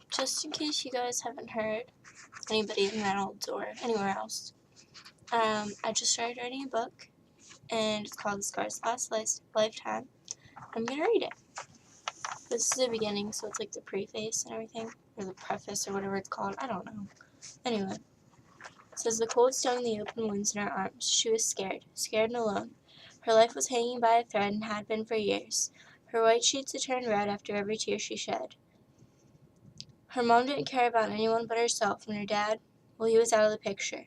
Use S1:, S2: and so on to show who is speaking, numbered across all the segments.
S1: Just in case you guys haven't heard, anybody in Reynolds or anywhere else, I just started writing a book, and it's called The Scars Last Lifetime. I'm gonna read it. This is the beginning, so it's like the preface and everything, or the preface, or whatever it's called. I don't know. Anyway, it says the cold stung the open wounds in her arms. She was scared and alone. Her life was hanging by a thread and had been for years. Her white sheets had turned red after every tear she shed. Her mom didn't care about anyone but herself, and her dad, well, he was out of the picture.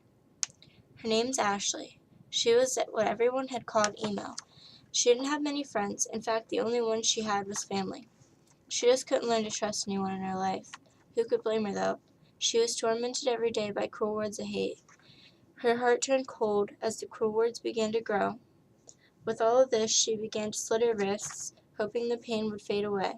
S1: Her name's Ashley. She was what everyone had called emo. She didn't have many friends. In fact, the only one she had was family. She just couldn't learn to trust anyone in her life. Who could blame her, though? She was tormented every day by cruel words of hate. Her heart turned cold as the cruel words began to grow. With all of this, she began to slit her wrists, hoping the pain would fade away.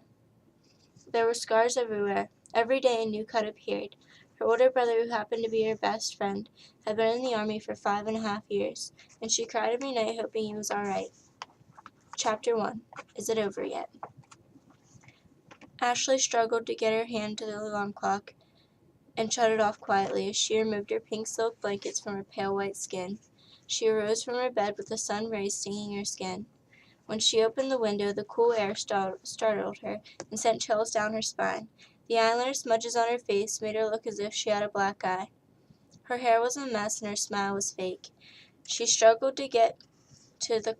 S1: There were scars everywhere. Every day a new cut appeared. Her older brother, who happened to be her best friend, had been in the army for 5.5 years, and she cried every night hoping he was all right. Chapter 1. Is it over yet? Ashley struggled to get her hand to the alarm clock and shut it off quietly as she removed her pink silk blankets from her pale white skin. She arose from her bed with the sun rays stinging her skin. When she opened the window, the cool air startled her and sent chills down her spine. The eyeliner smudges on her face made her look as if she had a black eye. Her hair was a mess and her smile was fake. She struggled to get to the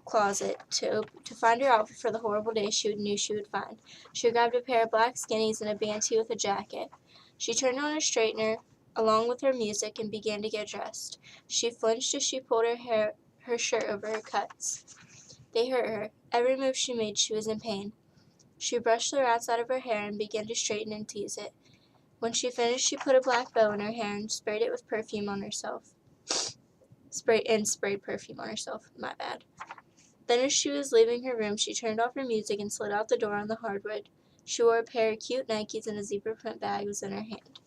S1: closet to find her outfit for the horrible day she knew she would find. She grabbed a pair of black skinnies and a band-tee with a jacket. She turned on her straightener along with her music and began to get dressed. She flinched as she pulled her shirt over her cuts. They hurt her. Every move she made, she was in pain. She brushed the rats out of her hair and began to straighten and tease it. When she finished, she put a black bow in her hair and sprayed it with perfume on herself. Sprayed perfume on herself. My bad. Then as she was leaving her room, she turned off her music and slid out the door on the hardwood. She wore a pair of cute Nikes and a zebra print bag was in her hand.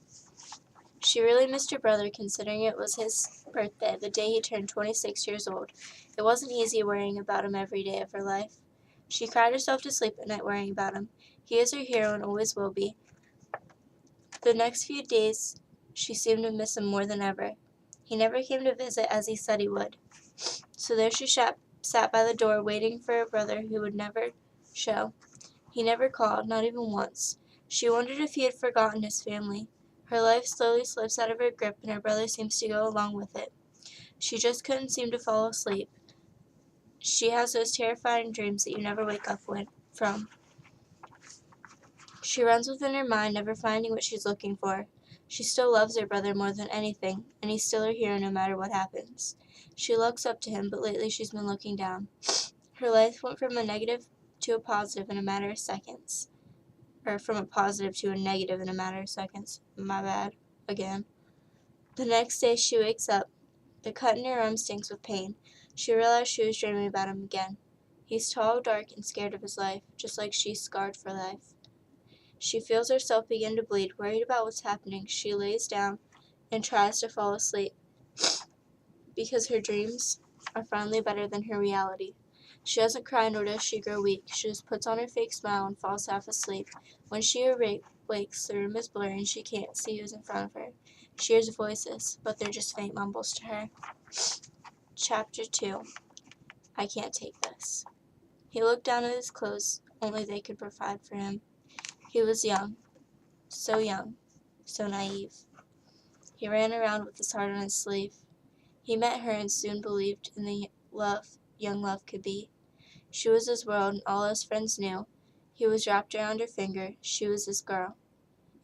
S1: She really missed her brother, considering it was his birthday, the day he turned 26 years old. It wasn't easy worrying about him every day of her life. She cried herself to sleep at night worrying about him. He is her hero and always will be. The next few days, she seemed to miss him more than ever. He never came to visit as he said he would. So there she sat by the door waiting for a brother who would never show. He never called, not even once. She wondered if he had forgotten his family. Her life slowly slips out of her grip and her brother seems to go along with it. She just couldn't seem to fall asleep. She has those terrifying dreams that you never wake up from. She runs within her mind, never finding what she's looking for. She still loves her brother more than anything, and he's still her hero no matter what happens. She looks up to him, but lately she's been looking down. Her life went from a negative to a positive in a matter of seconds. Or from a positive to a negative in a matter of seconds. My bad. Again. The next day she wakes up. The cut in her arm stinks with pain. She realized she was dreaming about him again. He's tall, dark, and scared of his life, just like she's scarred for life. She feels herself begin to bleed. Worried about what's happening, she lays down and tries to fall asleep because her dreams are finally better than her reality. She doesn't cry nor does she grow weak. She just puts on her fake smile and falls half asleep. When she awakes, the room is blurry and she can't see who's in front of her. She hears voices, but they're just faint mumbles to her. Chapter 2. I can't take this. He looked down at his clothes, only they could provide for him. He was young, so naive. He ran around with his heart on his sleeve. He met her and soon believed in the love young love could be. She was his world and all his friends knew. He was wrapped around her finger. She was his girl.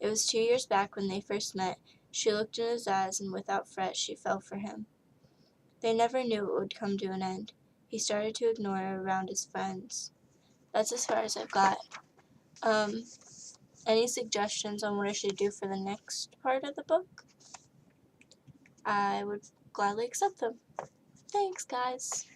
S1: It was 2 years back when they first met. She looked in his eyes and without fret she fell for him. They never knew it would come to an end. He started to ignore her around his friends. That's as far as I've got. Any suggestions on what I should do for the next part of the book? I would gladly accept them. Thanks, guys.